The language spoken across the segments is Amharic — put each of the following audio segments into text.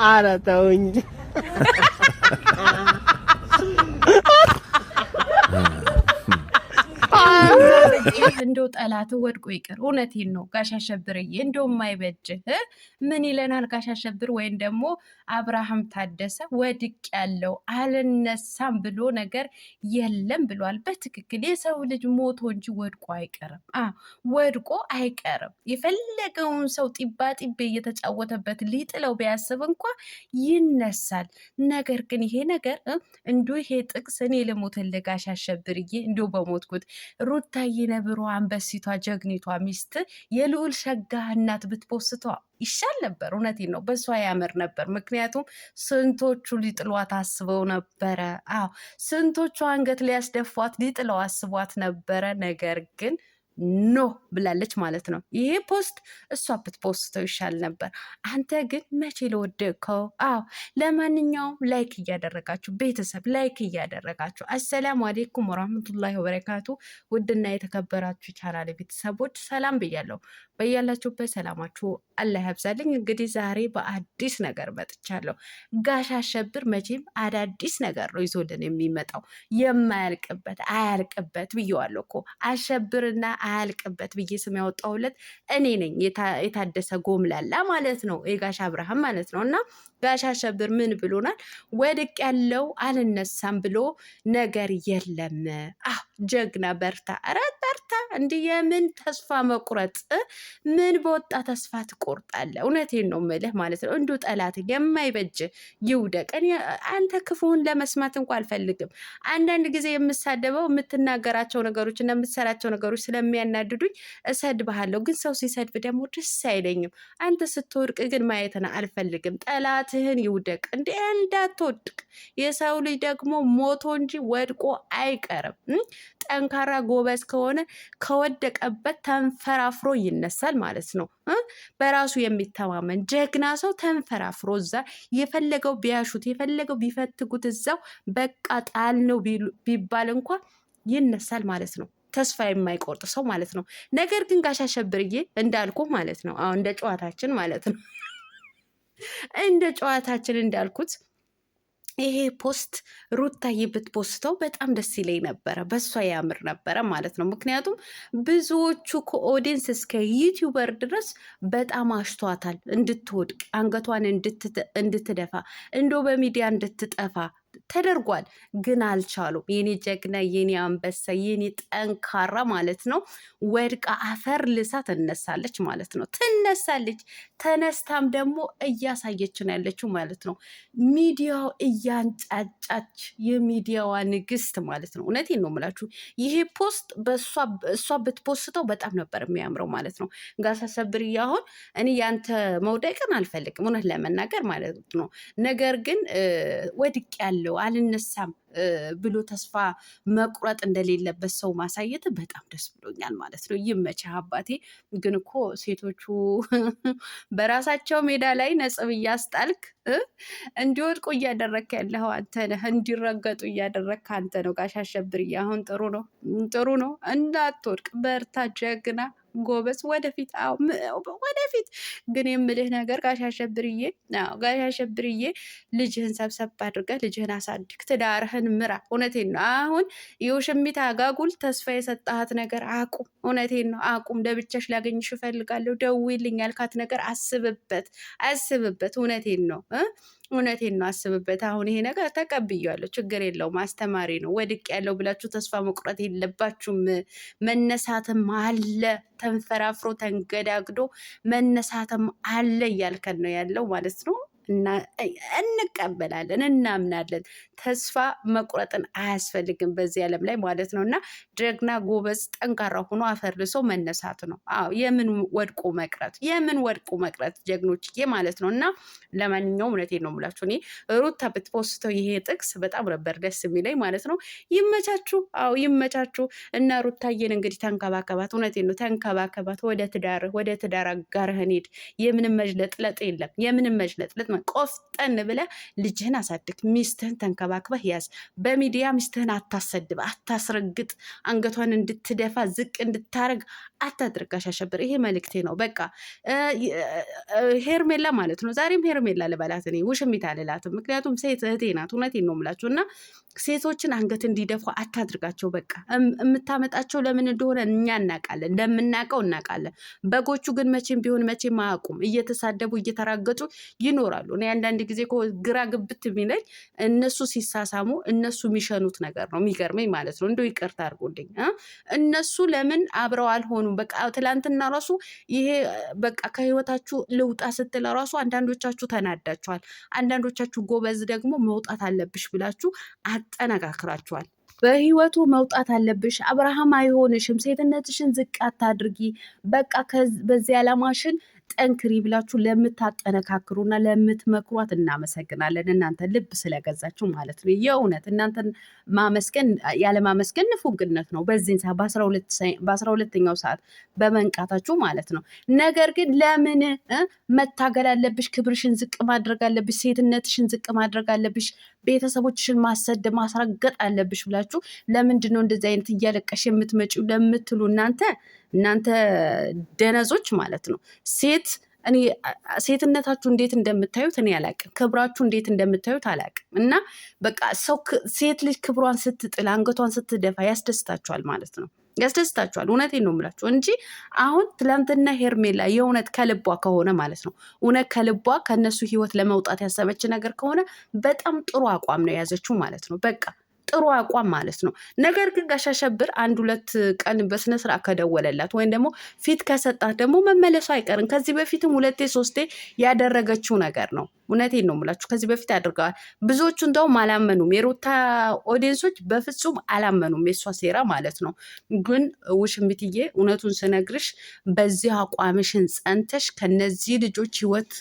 ኧረ ተውኝ። እንደው ጠላት ወድቆ ይቅር። እውነቴን ነው ጋሽ አሸብርዬ፣ እንደው የማይበጅህ ምን ይለናል ጋሽ አሸብር ወይም ደግሞ አብርሃም ታደሰ ወድቅ ያለው አልነሳም ብሎ ነገር የለም ብሏል። በትክክል የሰው ልጅ ሞቶ እንጂ ወድቆ አይቀርም። ወድቆ አይቀርም። የፈለገውን ሰው ጢባ ጢቤ እየተጫወተበት ሊጥለው ቢያስብ እንኳ ይነሳል። ነገር ግን ይሄ ነገር ይሄ ጥቅስ እኔ ልሞትልህ ጋሽ አሸብርዬ፣ እንዲሁ በሞትኩት ሩታዬ ነብሯ አንበሲቷ ጀግኒቷ ሚስት የልዑል ሸጋ እናት ብትፖስቷ ይሻል ነበር። እውነቴን ነው፣ በሷ ያምር ነበር። ምክንያቱም ስንቶቹ ሊጥሏት አስበው ነበረ። አዎ ስንቶቹ አንገት ሊያስደፏት ሊጥለው አስቧት ነበረ። ነገር ግን ኖ ብላለች ማለት ነው። ይሄ ፖስት እሷ ብትፖስተው ይሻል ነበር። አንተ ግን መቼ ለወደቅከው? አዎ ለማንኛውም ላይክ እያደረጋችሁ ቤተሰብ ላይክ እያደረጋችሁ፣ አሰላሙ አሌይኩም ወራህመቱላሂ ወበረካቱ። ውድና የተከበራችሁ ቻናል ቤተሰቦች ሰላም ብያለሁ። በያላችሁበት ሰላማችሁ አላህ ያብዛልኝ። እንግዲህ ዛሬ በአዲስ ነገር መጥቻለሁ። ጋሽ አሸብር መቼም አዳዲስ ነገር ነው ይዞልን የሚመጣው። የማያልቅበት አያልቅበት ብዬዋለሁ እኮ አሸብርና አያልቅበት ብዬ ስም ያወጣሁለት እኔ ነኝ። የታደሰ ጎምላላ ማለት ነው፣ የጋሽ አብርሃም ማለት ነው። እና ጋሽ አሸብር ምን ብሎናል? ወድቅ ያለው አልነሳም ብሎ ነገር የለም። ጀግና በርታ፣ ኧረ በርታ። እንዲህ የምን ተስፋ መቁረጥ? ምን በወጣ ተስፋ ትቆርጣለህ? እውነቴን ነው የምልህ ማለት ነው። እንዱ ጠላት የማይበጅ ይውደቅ። አንተ ክፉን ለመስማት እንኳ አልፈልግም። አንዳንድ ጊዜ የምሳደበው የምትናገራቸው ነገሮች እና የምትሰራቸው ነገሮች ስለሚያናድዱኝ እሰድብሃለሁ። ግን ሰው ሲሰድብ ደግሞ ደስ አይለኝም። አንተ ስትወድቅ ግን ማየትን አልፈልግም። ጠላትህን ይውደቅ፣ እንደ እንዳትወድቅ። የሰው ልጅ ደግሞ ሞቶ እንጂ ወድቆ አይቀርም። ጠንካራ ጎበዝ ከሆነ ከወደቀበት ተንፈራፍሮ ይነሳል ማለት ነው። በራሱ የሚተማመን ጀግና ሰው ተንፈራፍሮ እዛ የፈለገው ቢያሹት የፈለገው ቢፈትጉት እዛው በቃ ጣል ነው ቢባል እንኳ ይነሳል ማለት ነው። ተስፋ የማይቆርጥ ሰው ማለት ነው። ነገር ግን ጋሽ አሸብርዬ እንዳልኩ ማለት ነው፣ አሁን እንደ ጨዋታችን ማለት ነው፣ እንደ ጨዋታችን እንዳልኩት ይሄ ፖስት ሩታዬ ብትፖስተው በጣም ደስ ይለኝ ነበረ። በሷ ያምር ነበረ ማለት ነው። ምክንያቱም ብዙዎቹ ከኦዲየንስ እስከ ዩቲዩበር ድረስ በጣም አሽቷታል፣ እንድትወድቅ አንገቷን እንድትደፋ እንዶ በሚዲያ እንድትጠፋ ተደርጓል። ግን አልቻሉም። የኔ ጀግና፣ የኔ አንበሳ፣ የኔ ጠንካራ ማለት ነው። ወድቃ አፈር ልሳ ትነሳለች ማለት ነው። ትነሳለች። ተነስታም ደግሞ እያሳየች ነው ያለችው ማለት ነው። ሚዲያው እያንጫጫች የሚዲያዋ ንግስት ማለት ነው። እውነቴን ነው የምላችሁ። ይሄ ፖስት እሷ ብትፖስተው በጣም ነበር የሚያምረው ማለት ነው። ጋሽ አሸብርዬ አሁን እኔ ያንተ መውደቅን አልፈልግም እውነት ለመናገር ማለት ነው። ነገር ግን ወድቅ ያለው አልነሳም ብሎ ተስፋ መቁረጥ እንደሌለበት ሰው ማሳየት በጣም ደስ ብሎኛል ማለት ነው። ይመችህ አባቴ። ግን እኮ ሴቶቹ በራሳቸው ሜዳ ላይ ነጥብ እያስጣልክ እንዲወድቁ እያደረግክ ያለኸው አንተ ነህ። እንዲረገጡ እያደረግክ አንተ ነው ጋሽ አሸብርዬ። አሁን ጥሩ ነው። እንዳትወድቅ በርታ፣ ጀግና ጎበዝ፣ ወደፊት። አዎ ወደፊት። ግን የምልህ ነገር ጋሽ አሸብርዬ ልጅህን ሰብሰብ አድርገህ ልጅህን አሳድግ፣ ትዳርህን ምራ። እውነቴን ነው። አሁን የውሽሚት አጋጉል ተስፋ የሰጣሃት ነገር አቁም። እውነቴን ነው አቁም። ለብቻሽ ላገኝሽ እፈልጋለሁ ደውይልኝ ያልካት ነገር አስብበት። እውነቴን ነው አስብበት። አሁን ይሄ ነገር ተቀብያለሁ፣ ችግር የለውም፣ አስተማሪ ነው። ወድቅ ያለው ብላችሁ ተስፋ መቁረጥ የለባችሁም። መነሳትም አለ፣ ተንፈራፍሮ ተንገዳግዶ መነሳትም አለ እያልከን ነው ያለው ማለት ነው። እንቀበላለን፣ እናምናለን። ተስፋ መቁረጥን አያስፈልግም በዚህ ዓለም ላይ ማለት ነው። እና ጀግና ጎበዝ ጠንካራ ሆኖ አፈርልሶ መነሳት ነው። አዎ የምን ወድቆ መቅረት ጀግኖችዬ ማለት ነው። እና ለማንኛውም እውነቴን ነው የምላችሁ፣ እኔ ሩታ ብትፖስተው ይሄ ጥቅስ በጣም ነበር ደስ የሚለኝ ማለት ነው። ይመቻችሁ። አዎ ይመቻችሁ። እና ሩታዬን እንግዲህ ተንከባከባት። እውነቴን ነው ተንከባከባት። ወደ ትዳር አጋርህን ሂድ። የምንም መጅለጥለጥ የለም፣ የምንም መጅለጥለጥ ቆፍጠን ብለህ ልጅህን አሳድግ፣ ሚስትህን ተንከባክበህ ያዝ። በሚዲያ ሚስትህን አታሰድብ፣ አታስረግጥ፣ አንገቷን እንድትደፋ ዝቅ እንድታረግ አታድርግ። ጋሽ አሸብር ይሄ መልእክቴ ነው። በቃ ሄርሜላ ማለት ነው። ዛሬም ሄርሜላ ልበላት እኔ ውሽሚት አልላትም፣ ምክንያቱም ሴት እህቴ ናት። እውነቴን ነው የምላችሁ እና ሴቶችን አንገት እንዲደፉ አታድርጋቸው። በቃ የምታመጣቸው ለምን እንደሆነ እኛ እናውቃለን፣ እንደምናውቀው እናውቃለን። በጎቹ ግን መቼም ቢሆን መቼም አያውቁም። እየተሳደቡ እየተራገጡ ይኖራሉ። እኔ አንዳንድ ጊዜ ግራ ግብት የሚለኝ እነሱ ሲሳሳሙ እነሱ የሚሸኑት ነገር ነው የሚገርመኝ ማለት ነው። እንደው ይቅርታ አድርጎልኝ እነሱ ለምን አብረው አልሆኑም? በቃ ትላንትና ራሱ ይሄ በቃ ከህይወታችሁ ልውጣ ስትል ራሱ አንዳንዶቻችሁ ተናዳችኋል። አንዳንዶቻችሁ ጎበዝ ደግሞ መውጣት አለብሽ ብላችሁ አጠነካክራችኋል። በህይወቱ መውጣት አለብሽ፣ አብርሃም አይሆንሽም፣ ሴትነትሽን ዝቅ አታድርጊ፣ በቃ በዚህ ዓላማሽን ጠንክሪ ብላችሁ ለምታጠነካክሩና ለምትመክሯት እናመሰግናለን። እናንተ ልብ ስለገዛችሁ ማለት ነው። የእውነት እናንተን ማመስገን ያለማመስገን ንፉግነት ነው። በዚህን ሰዓት በ12ኛው ሰዓት በመንቃታችሁ ማለት ነው። ነገር ግን ለምን መታገል አለብሽ? ክብርሽን ዝቅ ማድረግ አለብሽ? ሴትነትሽን ዝቅ ማድረግ አለብሽ? ቤተሰቦችሽን ማሰደብ ማስረገጥ አለብሽ ብላችሁ ለምንድን ነው እንደዚህ አይነት እያለቀሽ የምትመጪው ለምትሉ እናንተ ደነዞች ማለት ነው። እኔ ሴትነታችሁ እንዴት እንደምታዩት እኔ አላቅም። ክብራችሁ እንዴት እንደምታዩት አላቅም። እና በቃ ሰው ሴት ልጅ ክብሯን ስትጥል አንገቷን ስትደፋ ያስደስታችኋል ማለት ነው። ያስደስታችኋል። እውነቴን ነው የምላችሁ እንጂ አሁን ትላንትና ሄርሜላ የእውነት ከልቧ ከሆነ ማለት ነው እውነት ከልቧ ከነሱ ህይወት ለመውጣት ያሰበች ነገር ከሆነ በጣም ጥሩ አቋም ነው የያዘችው ማለት ነው። በቃ ጥሩ አቋም ማለት ነው። ነገር ግን ጋሽ አሸብር 1-2 ቀን በስነስርዓት ከደወለላት ወይም ደግሞ ፊት ከሰጣት ደግሞ መመለሱ አይቀርም። ከዚህ በፊትም 2-3 ያደረገችው ነገር ነው። እውነቴን ነው የምላችሁ ከዚህ በፊት አድርገዋል። ብዙዎቹ እንደውም አላመኑም። የሩታ ኦዲየንሶች በፍጹም አላመኑም የእሷ ሴራ ማለት ነው። ግን ውሽሚትዬ እውነቱን ስነግርሽ በዚህ አቋምሽን ጸንተሽ ከነዚህ ልጆች ህይወት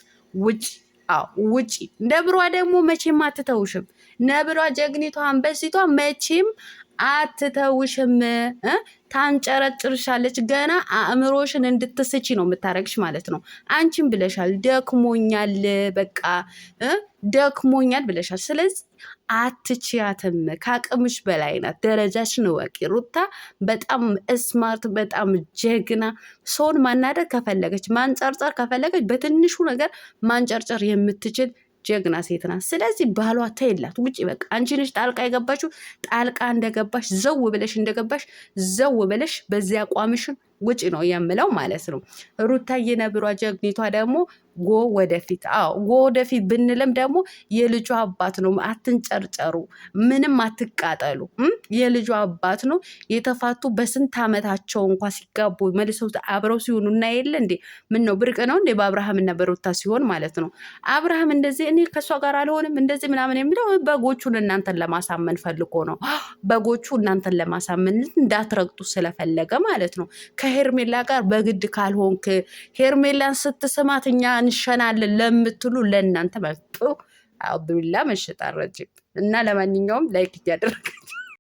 ውጪ። ነብሯ ደግሞ መቼም አትተውሽም። ነብሯ ጀግኒቷ አንበሲቷ መቼም አትተውሽም። ታንጨረጭርሻለች። ገና አእምሮሽን እንድትስቺ ነው የምታረግሽ ማለት ነው። አንቺም ብለሻል ደክሞኛል፣ በቃ ደክሞኛል ብለሻል። ስለዚህ አትችያትም፣ ከአቅምሽ በላይ ናት። ደረጃሽን እወቂ። ሩታ በጣም ስማርት፣ በጣም ጀግና፣ ሰውን ማናደር ከፈለገች ማንጨርጨር ከፈለገች በትንሹ ነገር ማንጨርጨር የምትችል ጀግና ሴት ናት። ስለዚህ ባሏ ተይላት ውጪ። በቃ አንቺ ነሽ ጣልቃ የገባችሁ። ጣልቃ እንደገባሽ ዘው ብለሽ እንደገባሽ ዘው ብለሽ በዚያ አቋምሽን ውጪ ነው የምለው ማለት ነው። ሩታዬ ነብሯ ጀግኒቷ ደግሞ ጎ ወደፊት። ጎ ወደፊት ብንልም ደግሞ የልጇ አባት ነው። አትንጨርጨሩ፣ ምንም አትቃጠሉ። የልጇ አባት ነው። የተፋቱ በስንት ዓመታቸው እንኳ ሲጋቡ መልሰው አብረው ሲሆኑ እና የለ እንዴ? ምን ነው ብርቅ ነው እንዴ? በአብርሃም እና በሩታ ሲሆን ማለት ነው። አብርሃም እንደዚህ እኔ ከእሷ ጋር አልሆንም እንደዚህ ምናምን የሚለው በጎቹን እናንተን ለማሳመን ፈልጎ ነው። በጎቹ እናንተን ለማሳመን እንዳትረግጡ ስለፈለገ ማለት ነው። ከሄርሜላ ጋር በግድ ካልሆንክ ሄርሜላን ስትስማት እኛ እንሸናለን ለምትሉ ለእናንተ መጡ አብዱላ መሸጣ ረጅም እና ለማንኛውም ላይክ እያደረጋችሁ